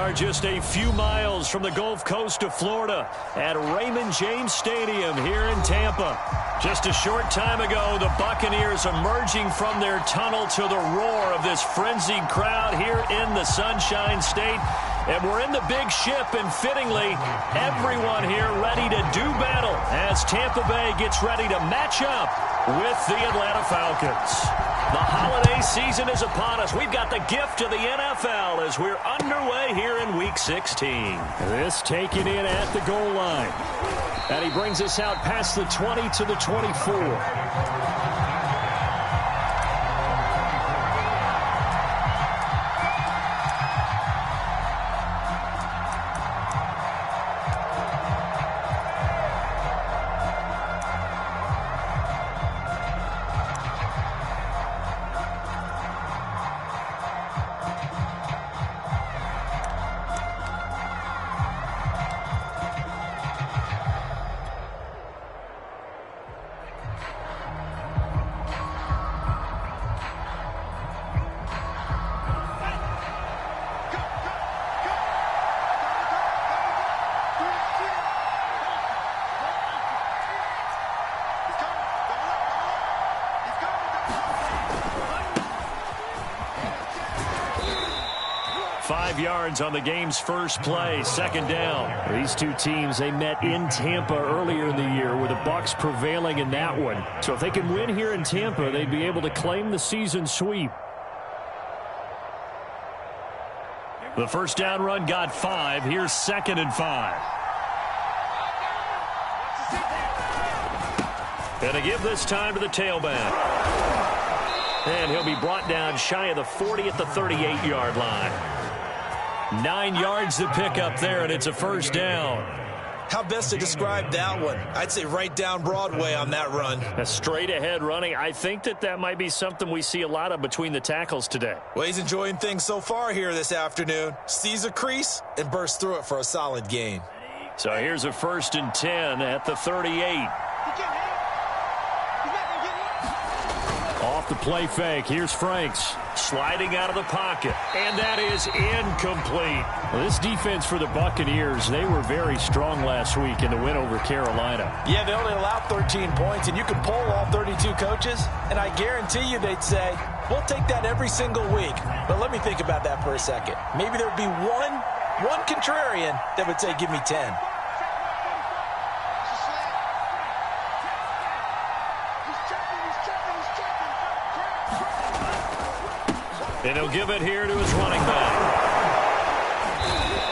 are just a few miles from the Gulf Coast of Florida at Raymond James Stadium here in Tampa. Just a short time ago, the Buccaneers emerging from their tunnel to the roar of this frenzied crowd here in the Sunshine State. And we're in the big ship, and fittingly, everyone here ready to do battle as Tampa Bay gets ready to match up with the Atlanta Falcons. The holiday season is upon us. We've got the gift of the NFL as we're underway here in Week 16. This taken in at the goal line. And he brings us out past the 20 to the 24. Yards on the game's first play, second down. These two teams, they met in Tampa earlier in the year with the Bucs prevailing in that one. So if they can win here in Tampa, they'd be able to claim the season sweep. The first down run got 5. Here's 2nd and 5. And a give this time to the tailback. And he'll be brought down shy of the 40 at the 38-yard line. 9 yards to pick up there, and it's a first down. How best to describe that one? I'd say right down Broadway on that run. A straight-ahead running. I think that might be something we see a lot of between the tackles today. Well, he's enjoying things so far here this afternoon. Sees a crease and bursts through it for a solid gain. So here's a 1st and 10 at the 38. Off the play fake. Here's Franks. Sliding out of the pocket. And that is incomplete. Well, this defense for the Buccaneers, they were very strong last week in the win over Carolina. Yeah, they only allowed 13 points, and you could poll all 32 coaches, and I guarantee you they'd say, we'll take that every single week. But let me think about that for a second. Maybe there'd be one contrarian that would say, give me 10. And he'll give it here to his running back.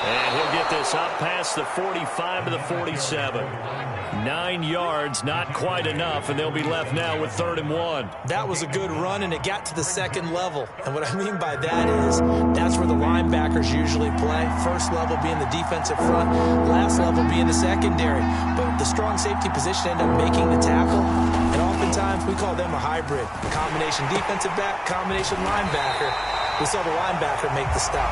And he'll get this up past the 45 to the 47. 9 yards, not quite enough, and they'll be left now with 3rd and 1. That was a good run, and it got to the second level. And what I mean by that is that's where the linebackers usually play. First level being the defensive front, last level being the secondary. But the strong safety position ended up making the tackle. And oftentimes we call them a hybrid. Combination defensive back, combination linebacker. We saw the linebacker make the stop.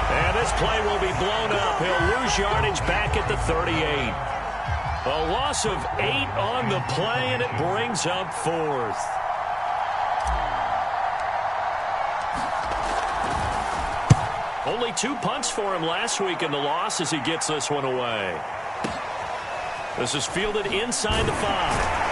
And this play will be blown up. He'll lose yardage back at the 38. A loss of 8 on the play, and it brings up 4th. Only 2 punts for him last week in the loss as he gets this one away. This is fielded inside the 5.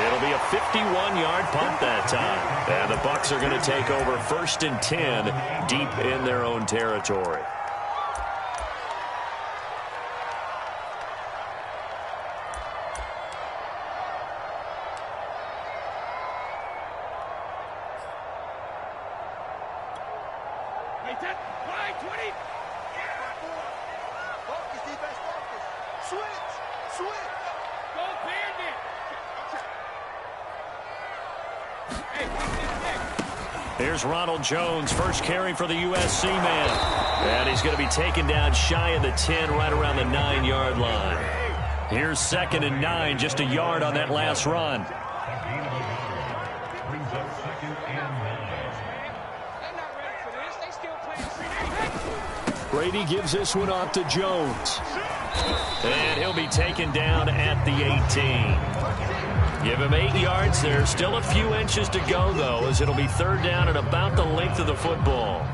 It'll be a 51-yard punt that time. And the Bucs are going to take over 1st and 10 deep in their own territory. Here's Ronald Jones, first carry for the USC man. And he's going to be taken down shy of the 10, right around the 9-yard line. Here's 2nd and 9, just a yard on that last run. Brady gives this one off to Jones. And he'll be taken down at the 18. Give him 8 yards. There's still a few inches to go, though, as it'll be 3rd down at about the length of the football.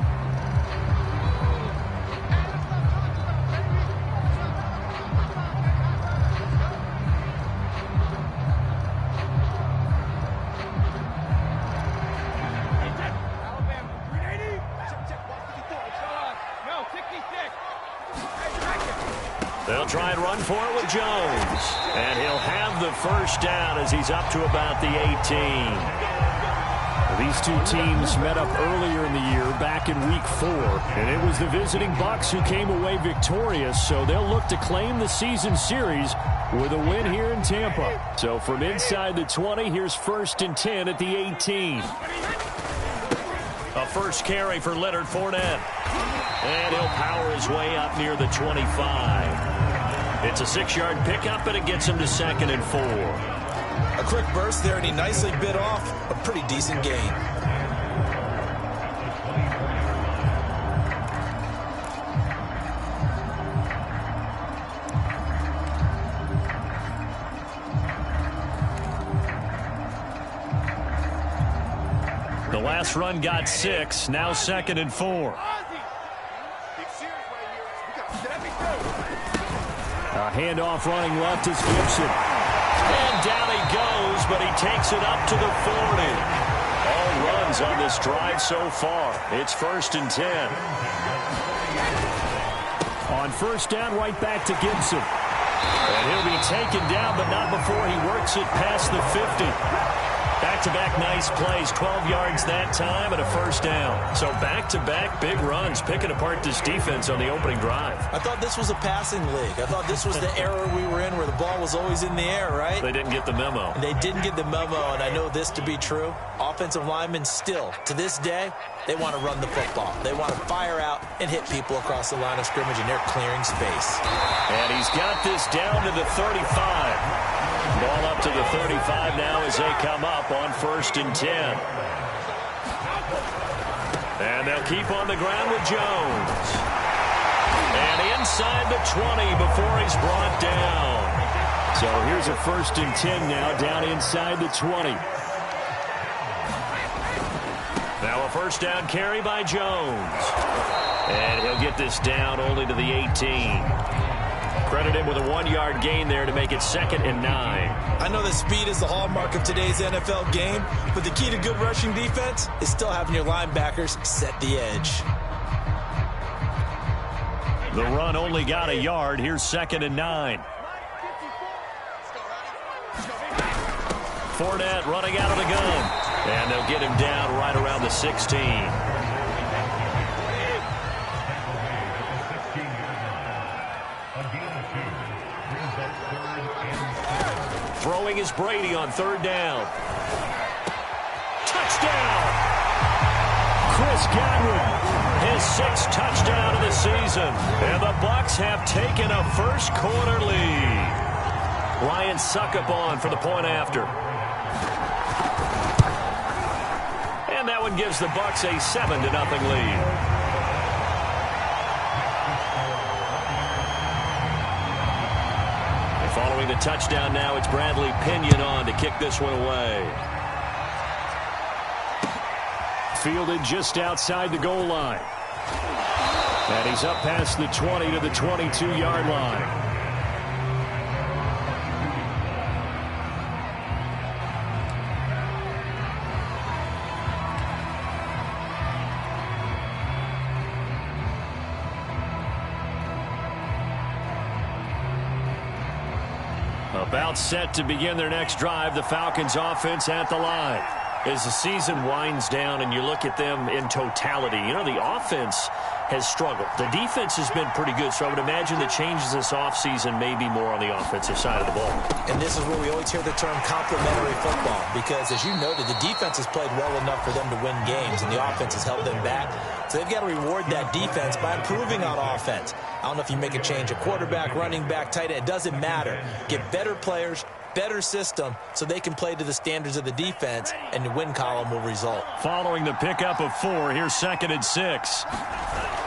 They'll try and run for it with Jones. And he'll have the first down as he's up to about the 18. These two teams met up earlier in the year, back in Week 4, and it was the visiting Bucs who came away victorious, so they'll look to claim the season series with a win here in Tampa. So from inside the 20, here's 1st and 10 at the 18. A first carry for Leonard Fournette. And he'll power his way up near the 25. It's a 6-yard pickup, and it gets him to 2nd and 4. A quick burst there, and he nicely bit off a pretty decent gain. The last run got 6, now 2nd and 4. A handoff running left is Gibson. And down he goes, but he takes it up to the 40. All runs on this drive so far. It's 1st and 10. On 1st down, right back to Gibson. And he'll be taken down, but not before he works it past the 50. Back-to-back nice plays, 12 yards that time and a 1st down. So back-to-back big runs, picking apart this defense on the opening drive. I thought this was a passing league. I thought this was the era we were in where the ball was always in the air, right? They didn't get the memo. They didn't get the memo, and I know this to be true. Offensive linemen still, to this day, they want to run the football. They want to fire out and hit people across the line of scrimmage, and they're clearing space. And he's got this down to the 35. Ball up to the 35 now as they come up on 1st and 10. And they'll keep on the ground with Jones. And inside the 20 before he's brought down. So here's a 1st and 10 now, down inside the 20. Now a 1st down carry by Jones. And he'll get this down only to the 18. Credit him with a 1-yard gain there to make it 2nd and 9. I know that speed is the hallmark of today's NFL game, but the key to good rushing defense is still having your linebackers set the edge. The run only got a yard. Here's 2nd and 9. Fournette running out of the gun. And they'll get him down right around the 16. Throwing is Brady on 3rd down. Touchdown! Chris Godwin. His 6th touchdown of the season. And the Bucs have taken a first-quarter lead. Ryan Suckup on for the point after. And that one gives the Bucs a 7-0 lead. Following the touchdown now, it's Bradley Pinion on to kick this one away. Fielded just outside the goal line. And he's up past the 20 to the 22-yard line. About set to begin their next drive, the Falcons offense at the line. As the season winds down and you look at them in totality, you know, the offense has struggled. The defense has been pretty good, so I would imagine the changes this offseason may be more on the offensive side of the ball. And this is where we always hear the term complementary football, because as you noted, the defense has played well enough for them to win games, and the offense has held them back. So they've got to reward that defense by improving on offense. I don't know if you make a change, a quarterback, running back, tight end, it doesn't matter. Get better players, better system, so they can play to the standards of the defense, and the win column will result. Following the pickup of 4, here's 2nd and 6.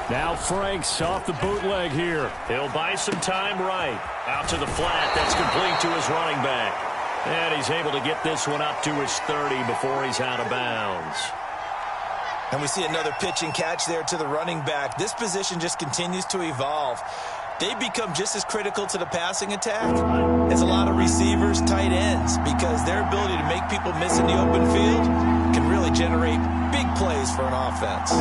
Now Franks off the bootleg here. He'll buy some time right. Out to the flat. That's complete to his running back. And he's able to get this one up to his 30 before he's out of bounds. And we see another pitch and catch there to the running back. This position just continues to evolve. They become just as critical to the passing attack as a lot of receivers, tight ends, because their ability to make people miss in the open field can really generate big plays for an offense.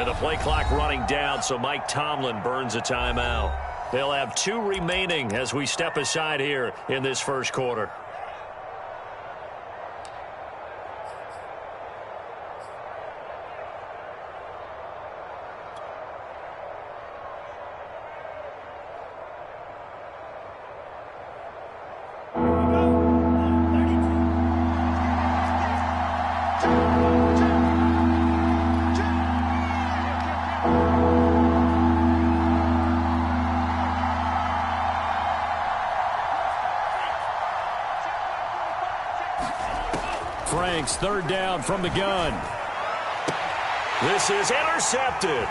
And the play clock running down, so Mike Tomlin burns a timeout. They'll have 2 remaining as we step aside here in this first quarter. Franks, third down from the gun. This is intercepted.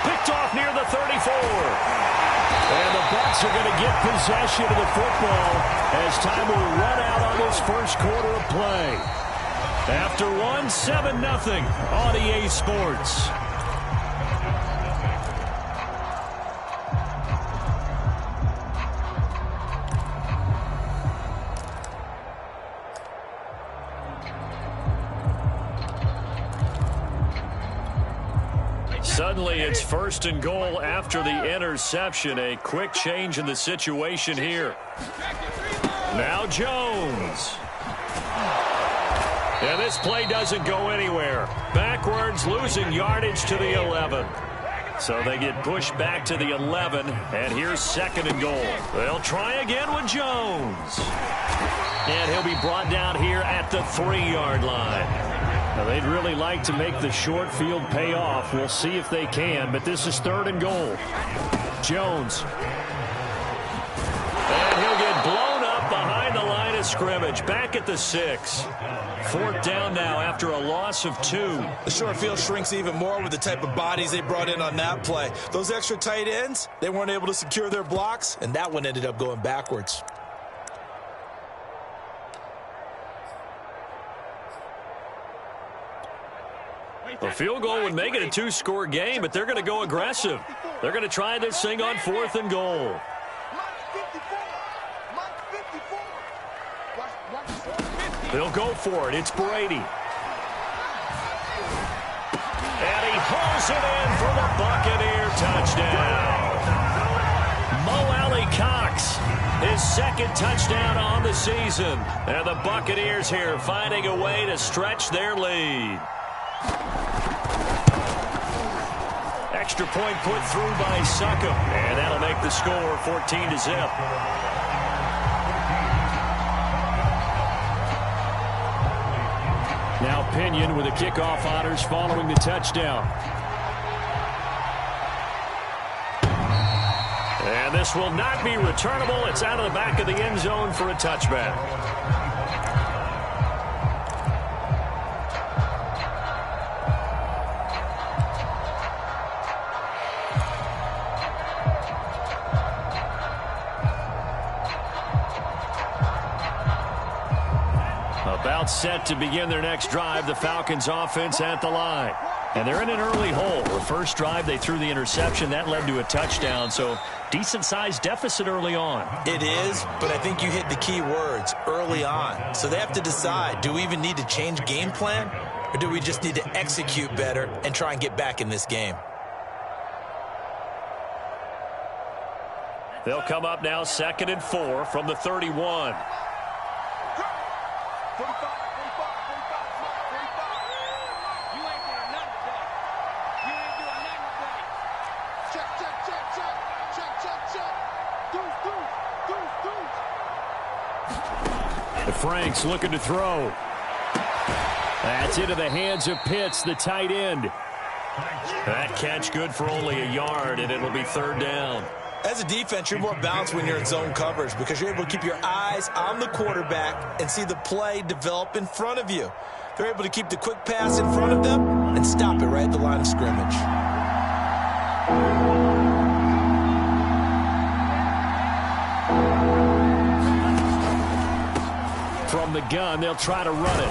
Picked off near the 34. And the Bucs are going to get possession of the football as time will run out on this first quarter of play. After 7-0 on EA Sports. Suddenly, it's 1st and goal after the interception. A quick change in the situation here. Now Jones. And this play doesn't go anywhere. Backwards, losing yardage to the 11. So they get pushed back to the 11, and here's 2nd and goal. They'll try again with Jones. And he'll be brought down here at the 3-yard line. Now, they'd really like to make the short field pay off. We'll see if they can, but this is 3rd and goal. Jones. And he'll get blown up behind the line of scrimmage. Back at the 6. 4th down now after a loss of 2. The short field shrinks even more with the type of bodies they brought in on that play. Those extra tight ends, they weren't able to secure their blocks, and that one ended up going backwards. A field goal would make it a 2-score game, but they're going to go aggressive. They're going to try this thing on 4th and goal. They'll go for it. It's Brady. And he hauls it in for the Buccaneer touchdown. Mo Alley-Cox, his 2nd touchdown on the season. And the Buccaneers here finding a way to stretch their lead. Extra point put through by Succop, and that'll make the score 14-0. Now Pinion with the kickoff honors following the touchdown. And this will not be returnable. It's out of the back of the end zone for a touchback. About set to begin their next drive, the Falcons offense at the line. And they're in an early hole. The first drive, they threw the interception. That led to a touchdown, so decent-sized deficit early on. It is, but I think you hit the key words, early on. So they have to decide, do we even need to change game plan, or do we just need to execute better and try and get back in this game? They'll come up now 2nd and 4 from the 31. Franks looking to throw. That's into the hands of Pitts, the tight end. That catch good for only a yard, and it'll be 3rd down. As a defense, you're more balanced when you're in zone coverage because you're able to keep your eyes on the quarterback and see the play develop in front of you. They're able to keep the quick pass in front of them and stop it right at the line of scrimmage. From the gun, they'll try to run it.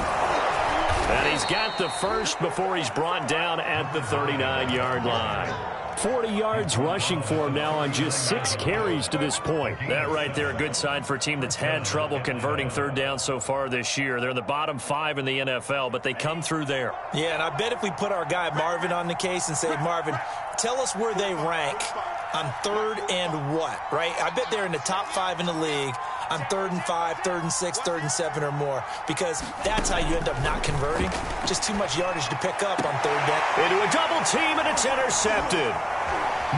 And he's got the first before he's brought down at the 39-yard line. 40 yards rushing for him now on just 6 carries to this point. That right there, a good sign for a team that's had trouble converting third down so far this year. They're in the bottom 5 in the NFL, but they come through there. Yeah, and I bet if we put our guy Marvin on the case and say, Marvin, tell us where they rank on third and what, right? I bet they're in the top 5 in the league on 3rd and 5, 3rd and 6, 3rd and 7 or more, because that's how you end up not converting. Just too much yardage to pick up on third down. Into a double team, and it's intercepted.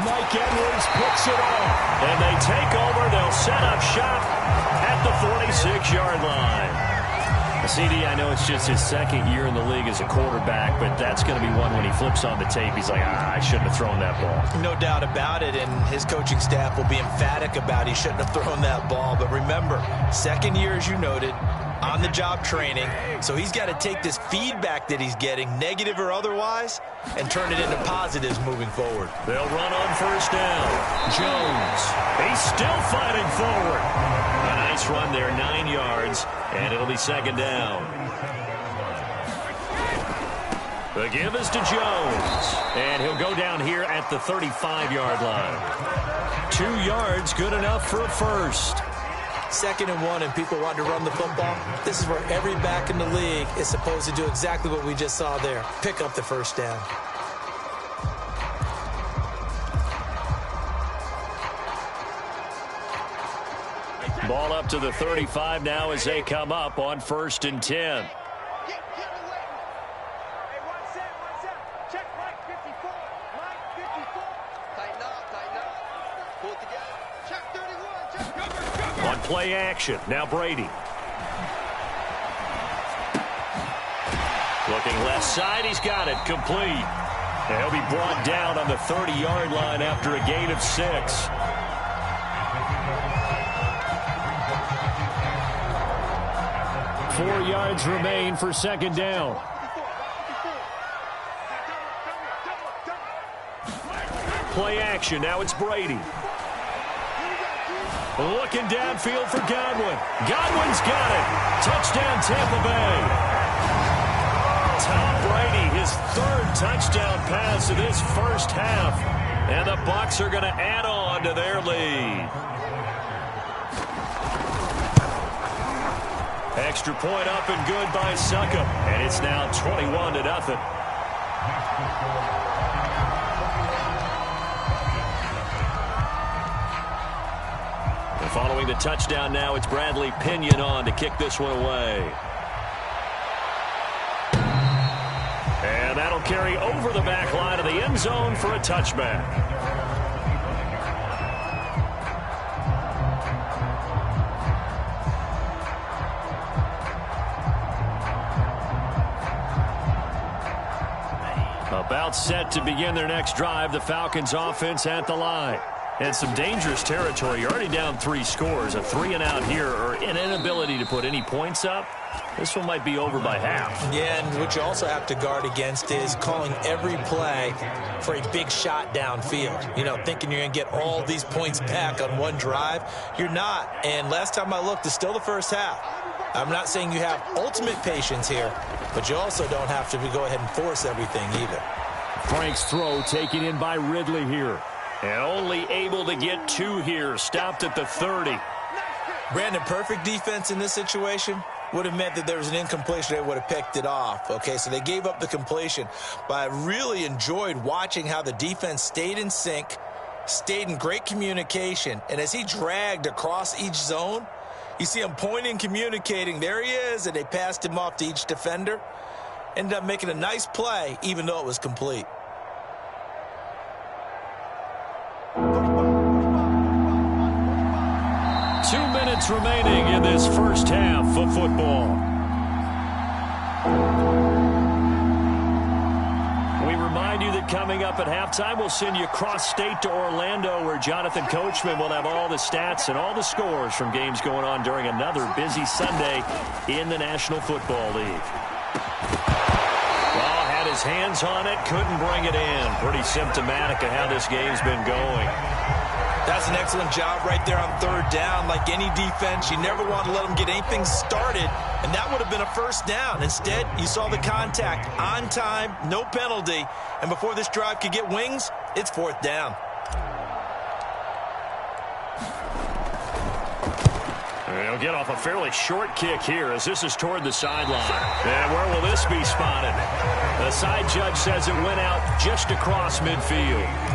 Mike Edwards picks it off. And they take over. They'll set up shop at the 46-yard line. CD, I know it's just his 2nd year in the league as a quarterback, but that's going to be one when he flips on the tape. He's like, I shouldn't have thrown that ball. No doubt about it, and his coaching staff will be emphatic about he shouldn't have thrown that ball. But remember, 2nd year, as you noted, on-the-job training, so he's got to take this feedback that he's getting, negative or otherwise, and turn it into positives moving forward. They'll run on first down. Jones, he's still fighting forward. A nice run there, 9 yards, and it'll be 2nd down. The give is to Jones, and he'll go down here at the 35-yard line. 2 yards, good enough for a first. 2nd and 1, and people want to run the football. This is where every back in the league is supposed to do exactly what we just saw there. Pick up the first down. Ball up to the 35 now as they come up on 1st and 10. On play action, now Brady. Looking left side, he's got it, complete. And he'll be brought down on the 30-yard line after a gain of 6. Four yards remain for 2nd down. Play action, now it's Brady. Looking downfield for Godwin. Godwin's got it. Touchdown, Tampa Bay. Tom Brady, his 3rd touchdown pass of this first half. And the Bucs are going to add on to their lead. Extra point up and good by Succop. And it's now 21-0. Following the touchdown now, it's Bradley Pinion on to kick this one away. And that'll carry over the back line of the end zone for a touchback. About set to begin their next drive, the Falcons offense at the line. And some dangerous territory. You're already down 3 scores. A 3-and-out here, or an inability to put any points up. This one might be over by half. Yeah, and what you also have to guard against is calling every play for a big shot downfield. You know, thinking you're going to get all these points back on one drive. You're not. And last time I looked, it's still the first half. I'm not saying you have ultimate patience here, but you also don't have to go ahead and force everything either. Frank's throw taken in by Ridley here. And only able to get 2 here. Stopped at the 30. Brandon, perfect defense in this situation would have meant that there was an incompletion. They would have picked it off. Okay, so they gave up the completion. But I really enjoyed watching how the defense stayed in sync, stayed in great communication. And as he dragged across each zone, you see him pointing, communicating. There he is, and they passed him off to each defender. Ended up making a nice play, even though it was complete. Remaining in this first half of football. We remind you that coming up at halftime, we'll send you cross-state to Orlando, where Jonathan Coachman will have all the stats and all the scores from games going on during another busy Sunday in the National Football League. Well, had his hands on it, couldn't bring it in. Pretty symptomatic of how this game's been going. That's an excellent job right there on third down. Like any defense, you never want to let them get anything started, and that would have been a first down. Instead, you saw the contact on time, no penalty, and before this drive could get wings, it's fourth down. They'll get off a fairly short kick here as this is toward the sideline. And where will this be spotted? The side judge says it went out just across midfield.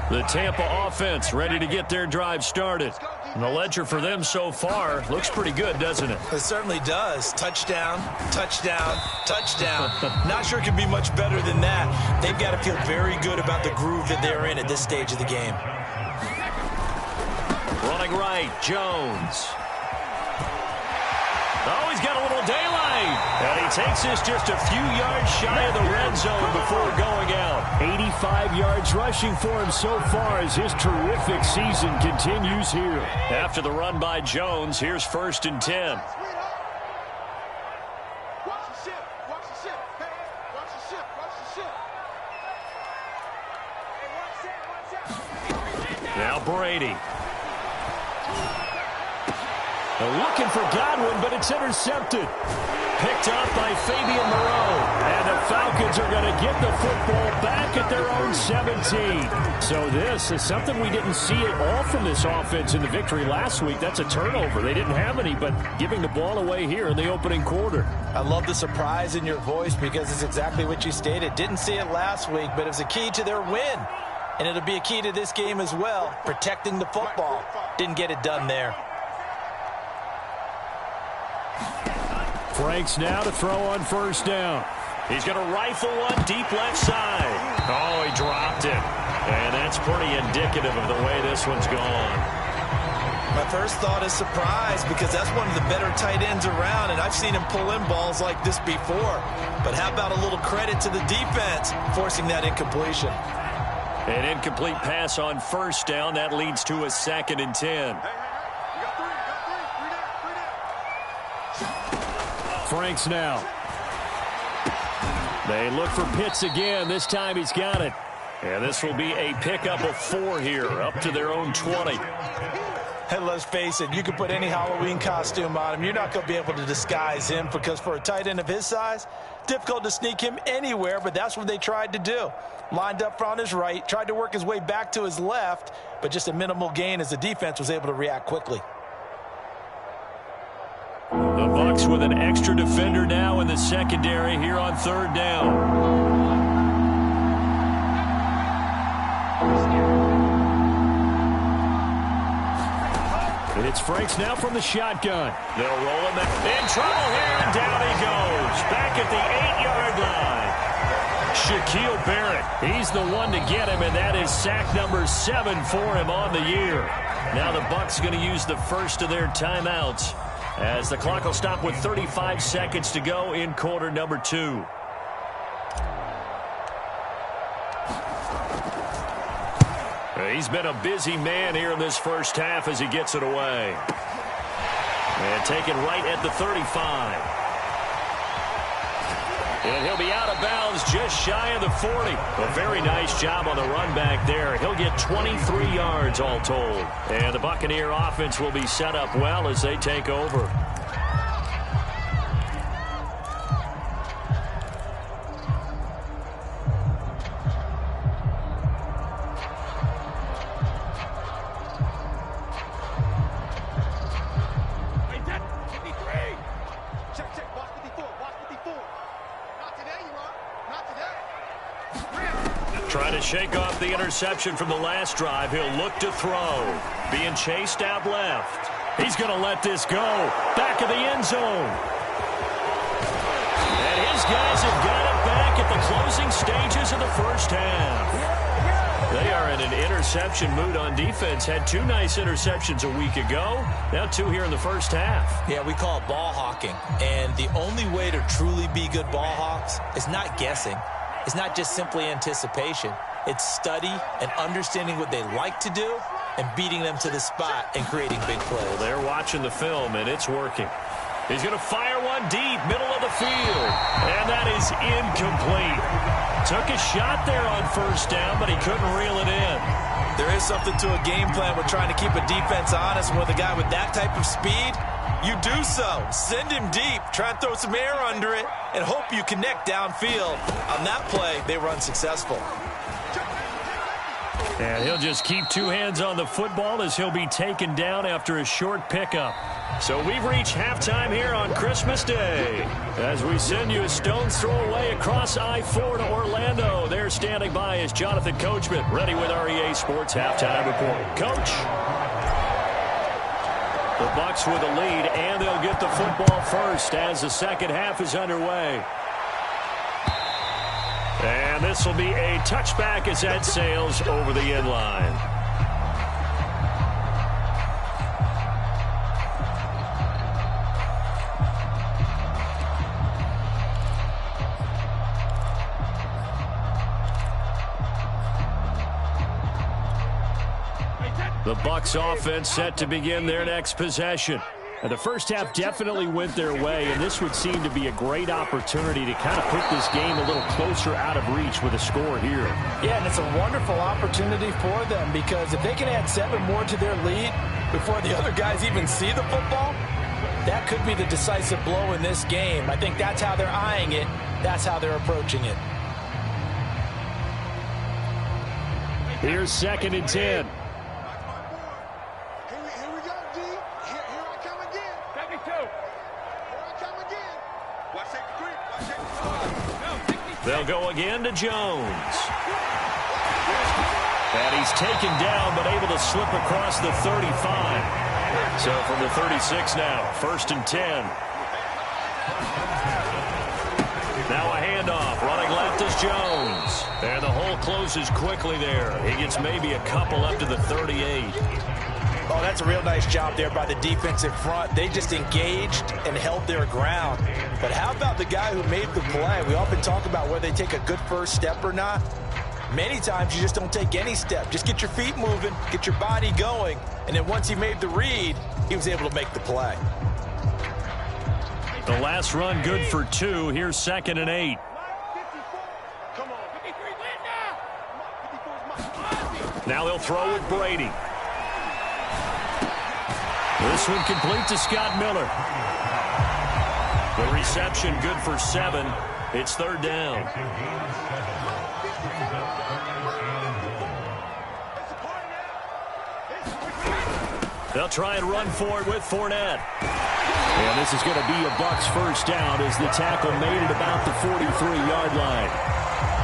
The Tampa offense ready to get their drive started. And the ledger for them so far looks pretty good, doesn't it? It certainly does. Touchdown, touchdown, touchdown. Not sure it can be much better than that. They've got to feel very good about the groove that they're in at this stage of the game. Running right, Jones. Oh, he's got a little daylight. And he takes this just a few yards shy of the red zone before going out. 85 yards rushing for him so far as his terrific season continues here. After the run by Jones, here's 1st and 10. Now Brady. They're looking for Godwin, but it's intercepted. Picked up by Fabian Moreau. And the Falcons are going to get the football back at their own 17. So this is something we didn't see at all from this offense in the victory last week. That's a turnover. They didn't have any, but giving the ball away here in the opening quarter. I love the surprise in your voice because it's exactly what you stated. Didn't see it last week, but it was a key to their win. And it'll be a key to this game as well, protecting the football. Didn't get it done there. Franks now to throw on 1st down. He's going to rifle one deep left side. Oh, he dropped it. And that's pretty indicative of the way this one's gone. My first thought is surprise because that's one of the better tight ends around, and I've seen him pull in balls like this before. But how about a little credit to the defense forcing that incompletion? An incomplete pass on 1st down. That leads to a 2nd and 10. Franks now. They look for Pitts again. This time he's got it. And this will be a pickup of 4 here, up to their own 20. And let's face it, you can put any Halloween costume on him. You're not going to be able to disguise him because for a tight end of his size, difficult to sneak him anywhere, but that's what they tried to do. Lined up on his right, tried to work his way back to his left, but just a minimal gain as the defense was able to react quickly. The Bucks with an extra defender now in the secondary here on 3rd down. It's Franks now from the shotgun. They'll roll him in trouble here, and down he goes. Back at the 8-yard line. Shaquille Barrett, he's the one to get him, and that is sack number 7 for him on the year. Now the Bucks going to use the first of their timeouts as the clock will stop with 35 seconds to go in quarter number 2. He's been a busy man here in this first half as he gets it away. And taken right at the 35. And he'll be out of bounds just shy of the 40. A very nice job on the run back there. He'll get 23 yards all told. And the Buccaneer offense will be set up well as they take over. Trying to shake off the interception from the last drive. He'll look to throw. Being chased out left. He's going to let this go. Back of the end zone. And his guys have got it back at the closing stages of the first half. They are in an interception mood on defense. Had 2 nice interceptions a week ago. Now 2 here in the first half. Yeah, we call it ball hawking. And the only way to truly be good ball hawks is not guessing. It's not just simply anticipation. It's study and understanding what they like to do and beating them to the spot and creating big plays. Well, they're watching the film, and it's working. He's going to fire one deep, middle of the field. And that is incomplete. Took a shot there on first down, but he couldn't reel it in. There is something to a game plan with trying to keep a defense honest. With a guy with that type of speed, you do so. Send him deep, try and throw some air under it, and hope you connect downfield. On that play, they were unsuccessful. And he'll just keep two hands on the football as he'll be taken down after a short pickup. So we've reached halftime here on Christmas Day as we send you a stone's throw away across I-4 to Orlando. There standing by is Jonathan Coachman, ready with REA Sports Halftime Report. Coach? The Bucs with a lead, and they'll get the football first as the second half is underway. And this will be a touchback as that sails over the end line. The Bucs offense set to begin their next possession. And the first half definitely went their way, and this would seem to be a great opportunity to kind of put this game a little closer out of reach with a score here. Yeah, and it's a wonderful opportunity for them because if they can add 7 more to their lead before the other guys even see the football, that could be the decisive blow in this game. I think that's how they're eyeing it. That's how they're approaching it. Here's 2nd and 10. They'll go again to Jones. And he's taken down, but able to slip across the 35. So from the 36 now, 1st and 10. Now a handoff. Running left is Jones. And the hole closes quickly there. He gets maybe a couple up to the 38. Oh, that's a real nice job there by the defensive front. They just engaged and held their ground. But how about the guy who made the play? We often talk about whether they take a good first step or not. Many times you just don't take any step. Just get your feet moving, get your body going, and then once he made the read, he was able to make the play. The last run good for 2. Here's 2nd and 8. Now they'll throw with Brady. This one complete to Scott Miller. The reception good for 7. It's 3rd down. They'll try and run for it with Fournette. And this is going to be a Bucs first down as the tackle made it about the 43-yard line.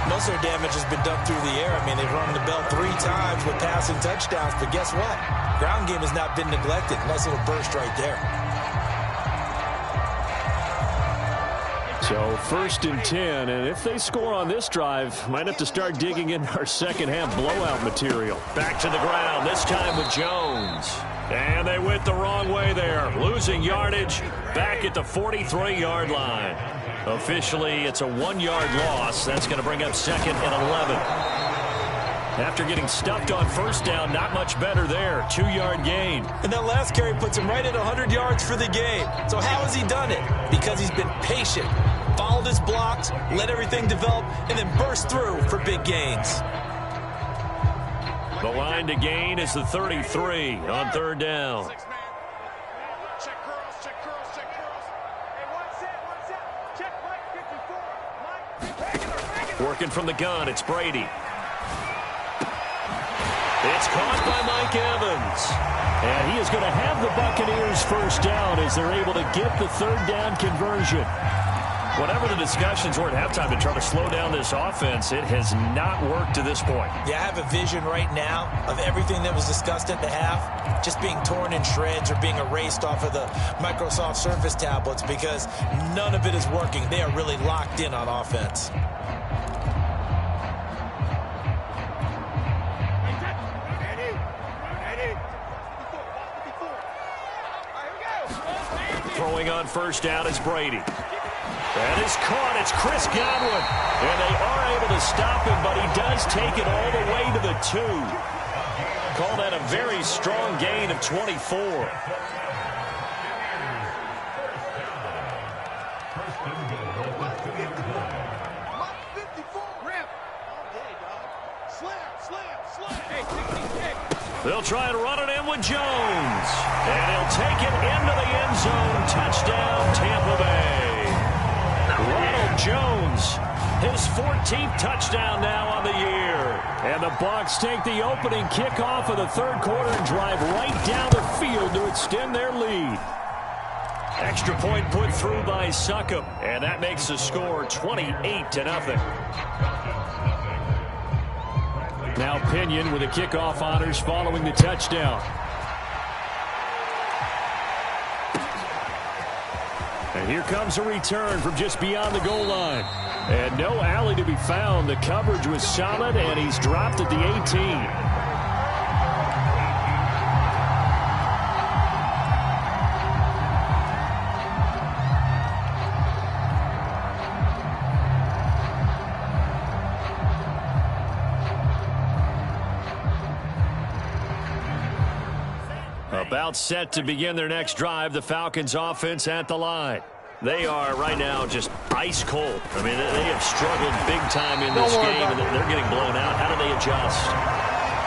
Most of their damage has been done through the air. I mean, they've run the bell 3 times with passing touchdowns, but guess what? Ground game has not been neglected. Nice little burst right there. So 1st and 10, and if they score on this drive, might have to start digging in our second half blowout material. Back to the ground, this time with Jones. And they went the wrong way there, losing yardage back at the 43-yard line. Officially, it's a 1-yard loss. That's going to bring up 2nd and 11. After getting stuffed on first down, not much better there. 2-yard gain. And that last carry puts him right at 100 yards for the game. So how has he done it? Because he's been patient, followed his blocks, let everything develop, and then burst through for big gains. The line to gain is the 33 on 3rd down. Working from the gun, it's Brady. It's caught by Mike Evans. And he is going to have the Buccaneers first down as they're able to get the 3rd down conversion. Whatever the discussions were at halftime to try to slow down this offense, it has not worked to this point. Yeah, I have a vision right now of everything that was discussed at the half just being torn in shreds or being erased off of the Microsoft Surface tablets because none of it is working. They are really locked in on offense. Throwing on first down is Brady. That is caught. It's Chris Godwin. And they are able to stop him, but he does take it all the way to the 2. Call that a very strong gain of 24. They'll try and run it in with Jones. And he'll take it into the end zone. Touchdown, Tampa Bay. Ronald Jones, his 14th touchdown now on the year. And the Bucs take the opening kickoff of the third quarter and drive right down the field to extend their lead. Extra point put through by Succop. And that makes the score 28-0. Now Pinion with the kickoff honors following the touchdown. And here comes a return from just beyond the goal line. And no alley to be found. The coverage was solid, and he's dropped at the 18. About set to begin their next drive, the Falcons offense at the line. They are right now just ice cold. I mean, they have struggled big time in this game, and they're getting blown out. How do they adjust?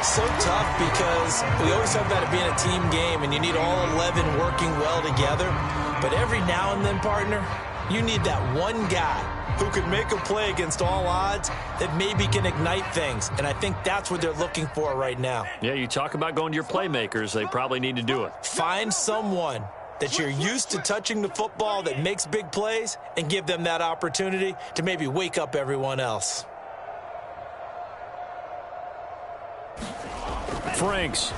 So tough because we always talk about it being a team game, and you need all 11 working well together. But every now and then, partner, you need that one guy who can make a play against all odds that maybe can ignite things. And I think that's what they're looking for right now. Yeah, you talk about going to your playmakers. They probably need to do it. Find someone that you're used to touching the football that makes big plays and give them that opportunity to maybe wake up everyone else. Franks.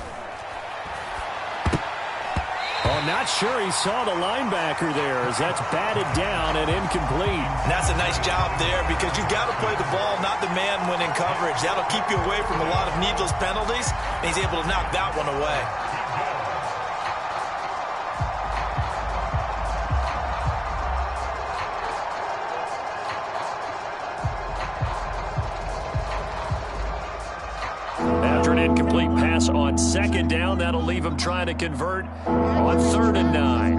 Oh, not sure he saw the linebacker there as that's batted down and incomplete. And that's a nice job there because you've got to play the ball, not the man when in coverage. That'll keep you away from a lot of needless penalties, and he's able to knock that one away. Incomplete pass on second down. That'll leave him trying to convert on 3rd and 9.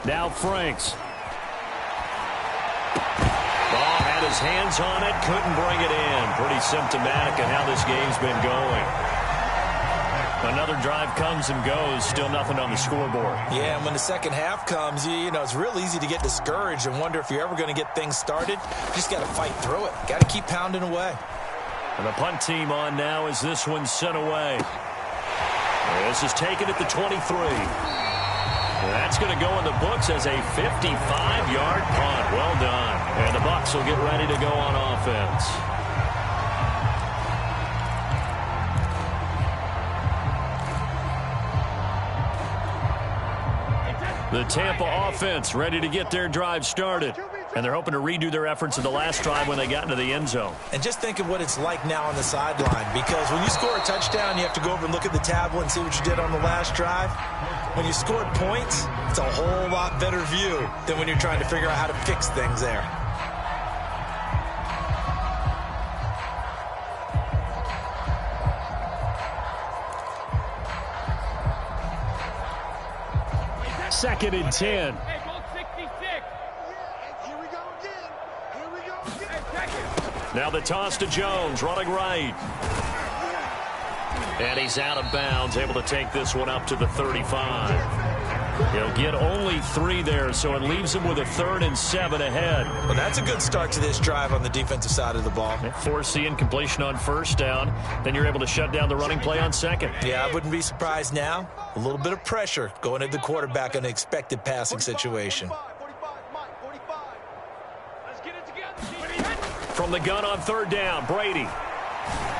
Now Franks. Ball had his hands on it, couldn't bring it in. Pretty symptomatic of how this game's been going. Another drive comes and goes, still nothing on the scoreboard. Yeah, and when the second half comes, you know, it's real easy to get discouraged and wonder if you're ever going to get things started. You just got to fight through it. Got to keep pounding away. And the punt team on now as this one's sent away. This is taken at the 23. That's going to go in the books as a 55-yard punt. Well done. And the Bucs will get ready to go on offense. The Tampa offense ready to get their drive started. And they're hoping to redo their efforts in the last drive when they got into the end zone. And just think of what it's like now on the sideline. Because when you score a touchdown, you have to go over and look at the tablet and see what you did on the last drive. When you scored points, it's a whole lot better view than when you're trying to figure out how to fix things there. Second and 10. Hey, goal 66. Here we go again. Here we go again. Hey, check it. Now the toss to Jones, running right. And he's out of bounds, able to take this one up to the 35. He'll get only 3 there, so it leaves him with a 3rd and 7 ahead. Well, that's a good start to this drive on the defensive side of the ball. Force the incompletion on first down. Then you're able to shut down the running play on second. Yeah, I wouldn't be surprised now. A little bit of pressure going at the quarterback in an expected passing situation. From the gun on 3rd down, Brady.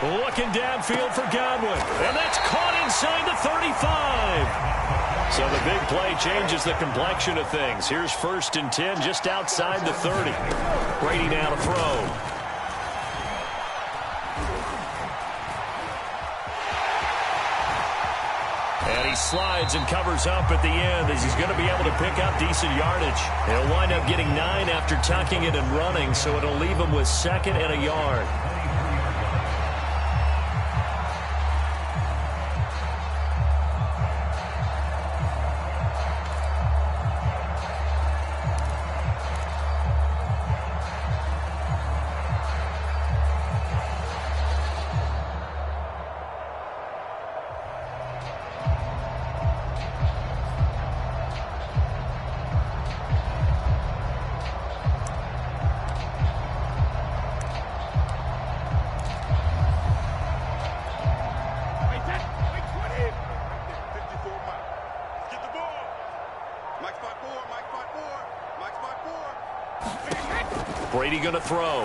Looking downfield for Godwin. And that's caught inside the 35. So the big play changes the complexion of things. Here's 1st and 10 just outside the 30. Brady now to throw. And he slides and covers up at the end as he's going to be able to pick up decent yardage. He'll wind up getting 9 after tucking it and running, so it'll leave him with 2nd and a yard. Brady going to throw.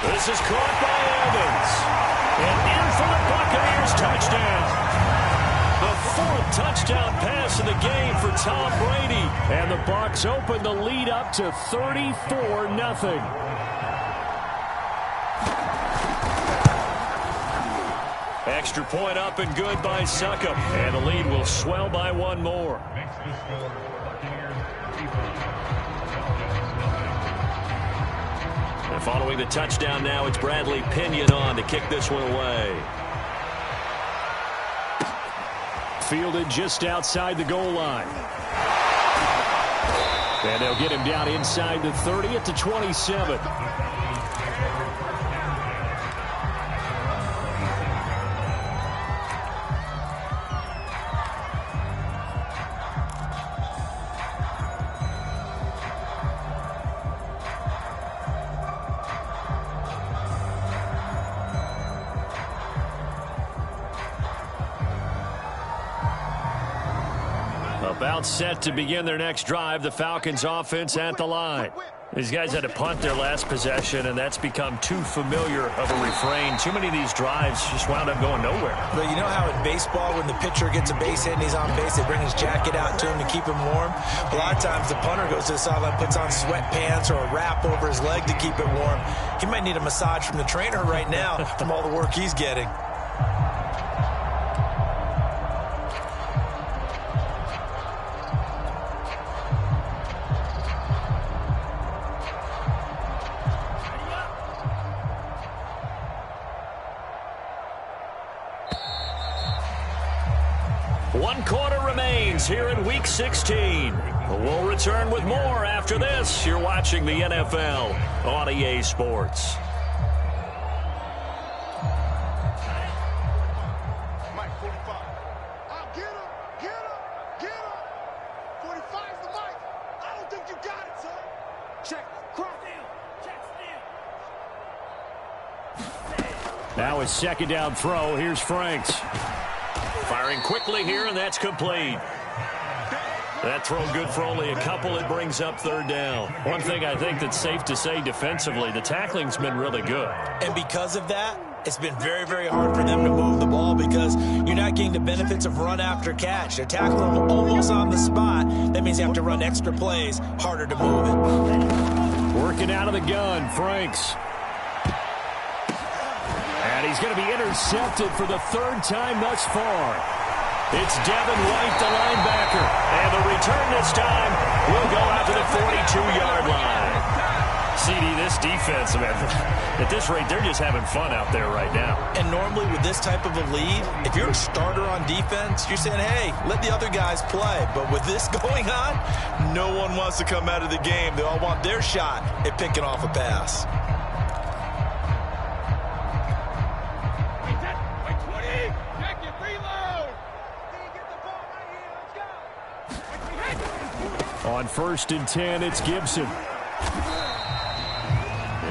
This is caught by Evans. And in for the Buccaneers touchdown. The 4th touchdown pass of the game for Tom Brady. And the Bucs open the lead up to 34-0. Extra point up and good by Succop. And the lead will swell by 1 more. And following the touchdown now, it's Bradley Pinion on to kick this one away. Fielded just outside the goal line. And they'll get him down inside the 30 at the 27. About set to begin their next drive, the Falcons offense at the line. These guys had to punt their last possession, and that's become too familiar of a refrain. Too many of these drives just wound up going nowhere. But you know how in baseball, when the pitcher gets a base hit and he's on base, they bring his jacket out to him to keep him warm? A lot of times the punter goes to the sideline, puts on sweatpants or a wrap over his leg to keep it warm. He might need a massage from the trainer right now from all the work he's getting. One quarter remains here in Week 16. We'll return with more after this. You're watching the NFL on EA Sports. Mike, 45. I'll get him, get him, get him. 45's the mic. I don't think you got it, son. Check, cross in. Check still. Now his 2nd down throw. Here's Franks. Firing quickly here, and that's complete. That throw good for only a couple. It brings up 3rd down. One thing I think that's safe to say defensively, the tackling's been really good. And because of that, it's been very, very hard for them to move the ball because you're not getting the benefits of run after catch. They're tackling them almost on the spot. That means they have to run extra plays, harder to move it. Working out of the gun, Franks. And he's going to be intercepted for the 3rd time thus far. It's Devin White, the linebacker. And the return this time will go out to the 42-yard line. CD, this defense, man, at this rate, they're just having fun out there right now. And normally with this type of a lead, if you're a starter on defense, you're saying, hey, let the other guys play. But with this going on, no one wants to come out of the game. They all want their shot at picking off a pass. On 1st and 10, it's Gibson.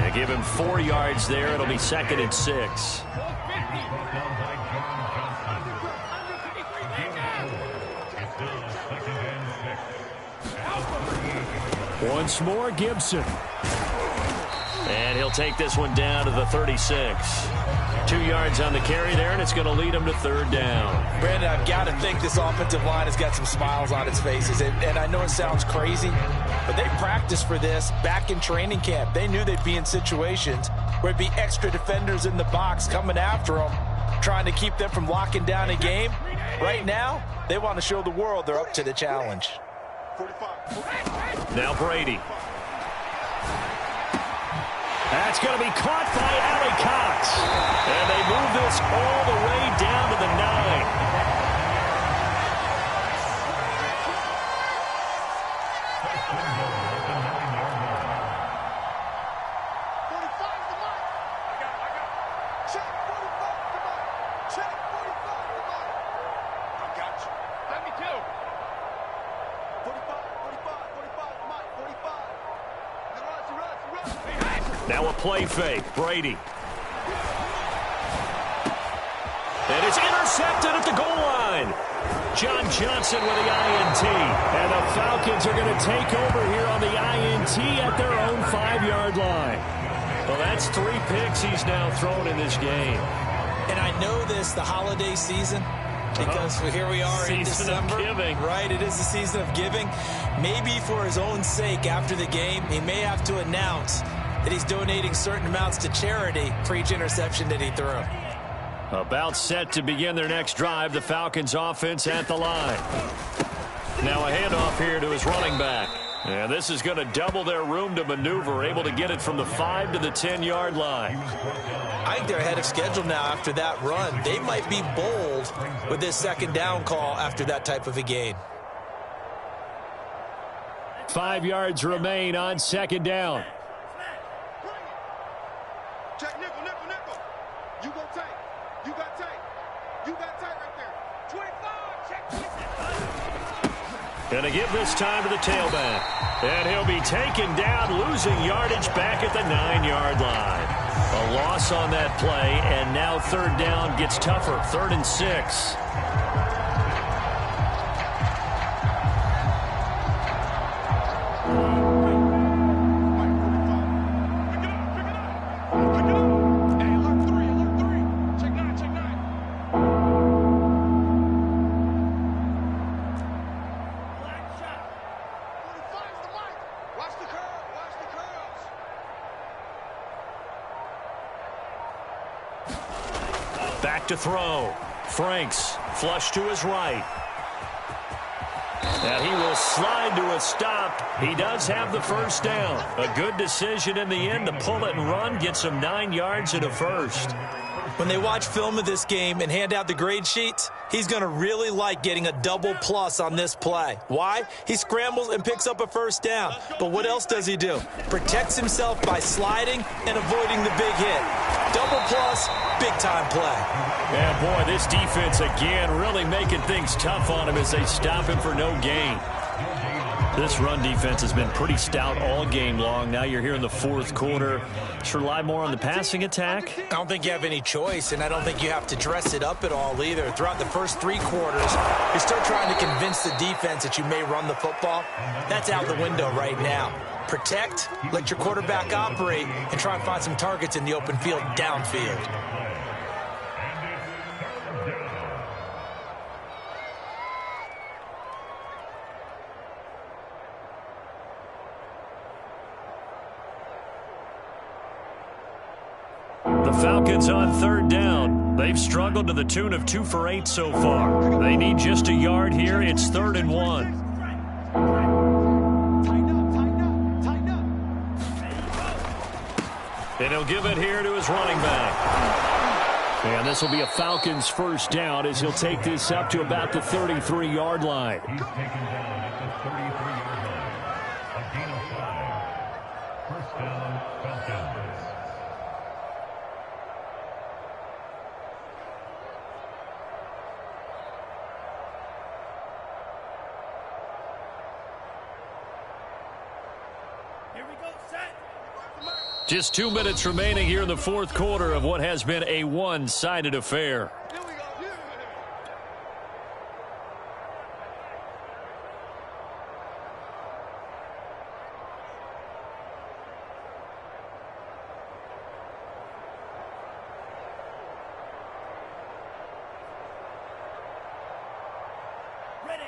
They give him 4 yards there. It'll be 2nd and 6. Once more, Gibson. And he'll take this one down to the 36. 2 yards on the carry there, and it's going to lead him to 3rd down. Brandon, I've got to think this offensive line has got some smiles on its faces. And I know it sounds crazy, but they practiced for this back in training camp. They knew they'd be in situations where it'd be extra defenders in the box coming after them. trying to keep them from locking down a game. Right now, they want to show the world they're up to the challenge. Now Brady. That's going to be caught by Allie Cox. And they move this all the way down to the 9. Now a play fake. Brady. And it's intercepted at the goal line. John Johnson with the INT. And the Falcons are going to take over here on the INT at their own 5-yard line. Well, that's 3 picks he's now thrown in this game. And I know this, the holiday season, because here we are in December. Season of giving. Right, it is the season of giving. Maybe for his own sake after the game, he may have to announce that he's donating certain amounts to charity for each interception that he threw. About set to begin their next drive, the Falcons offense at the line. Now a handoff here to his running back. And this is going to double their room to maneuver, able to get it from the 5 to the 10-yard line. I think they're ahead of schedule now after that run. They might be bold with this second down call after that type of a gain. 5 yards remain on second down. Check nickel, nickel, nickel. You go tight. You got tight. You got tight right there. 25. Check 25. Going to give this time to the tailback. And he'll be taken down, losing yardage back at the 9-yard line. A loss on that play, and now third down gets tougher. 3rd and 6. Back to throw. Franks flush to his right. And he will slide to a stop. He does have the first down. A good decision in the end to pull it and run. Get some 9 yards and a first. When they watch film of this game and hand out the grade sheets, he's going to really like getting a double plus on this play. Why? He scrambles and picks up a first down. But what else does he do? Protects himself by sliding and avoiding the big hit. Double plus, big-time play. And, boy, this defense, again, really making things tough on him as they stop him for no gain. This run defense has been pretty stout all game long. Now you're here in the 4th quarter. Should rely more on the passing attack? I don't think you have any choice, and I don't think you have to dress it up at all either. Throughout the first 3 quarters, you're still trying to convince the defense that you may run the football. That's out the window right now. Protect, let your quarterback operate, and try and find some targets in the open field downfield. The Falcons on 3rd down. They've struggled to the tune of 2 for 8 so far. They need just a yard here. It's 3rd and 1. And he'll give it here to his running back. And this will be a Falcons first down as he'll take this up to about the 33-yard line. Just 2 minutes remaining here in the 4th quarter of what has been a one-sided affair.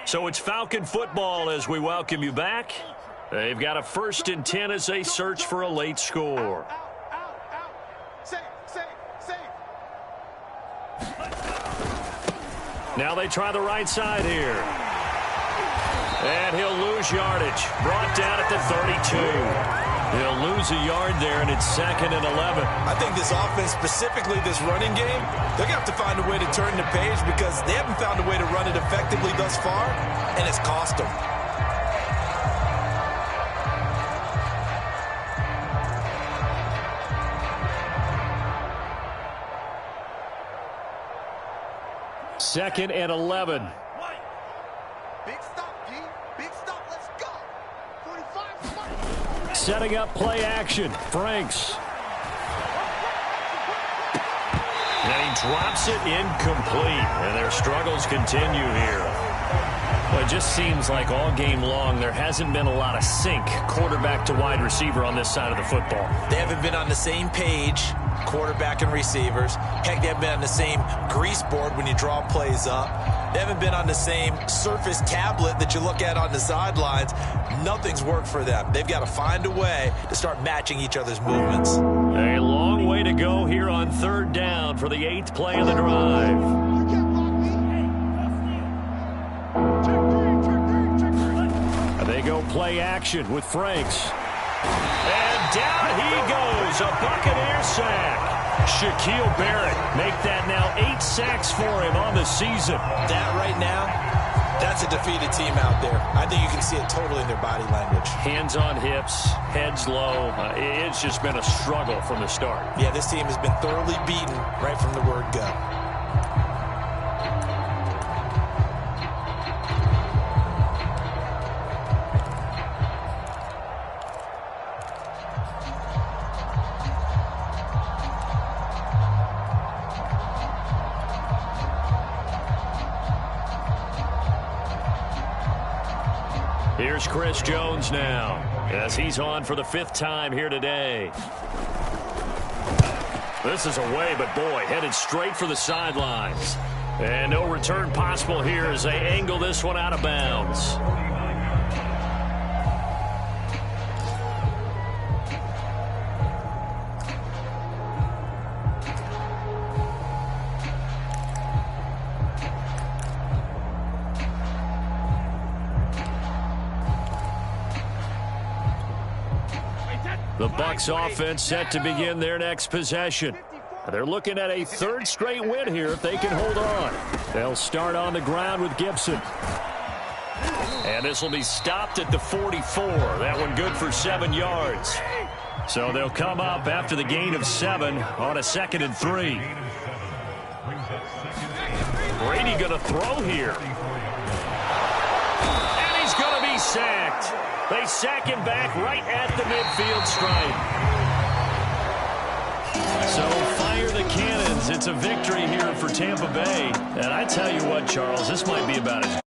So it's Falcon football as we welcome you back. They've got a 1st and 10 as they search for a late score. Safe. Now they try the right side here. And he'll lose yardage. Brought down at the 32. He'll lose a yard there, and it's 2nd and 11. I think this offense, specifically this running game, they're going to have to find a way to turn the page because they haven't found a way to run it effectively thus far, and it's cost them. Second and 11. Big stop, D. Big stop. Let's go. 45. Setting up play action. Franks. And he drops it incomplete. And their struggles continue here. Well, it just seems like all game long there hasn't been a lot of sync quarterback to wide receiver on this side of the football. They haven't been on the same page, quarterback and receivers. Heck, they haven't been on the same grease board when you draw plays up. They haven't been on the same surface tablet that you look at on the sidelines. Nothing's worked for them. They've got to find a way to start matching each other's movements. A long way to go here on 3rd down for the 8th play of the drive. They go play action with Franks. And down he goes, a Buccaneer sack. Shaquille Barrett make that now 8 sacks for him on the season. That right now, that's a defeated team out there. I think you can see it totally in their body language. Hands on hips, heads low. It's just been a struggle from the start. Yeah, this team has been thoroughly beaten right from the word go. Here's Chris Jones now, as he's on for the 5th time here today. This is away, but boy, headed straight for the sidelines. And no return possible here as they angle this one out of bounds. The Bucs offense set to begin their next possession. They're looking at a 3rd straight win here if they can hold on. They'll start on the ground with Gibson. And this will be stopped at the 44. That one good for 7 yards. So they'll come up after the gain of 7 on a 2nd and 3. Brady going to throw here. And he's going to be sacked. They sack him back right at the midfield stripe. So fire the cannons. It's a victory here for Tampa Bay. And I tell you what, Charles, this might be about as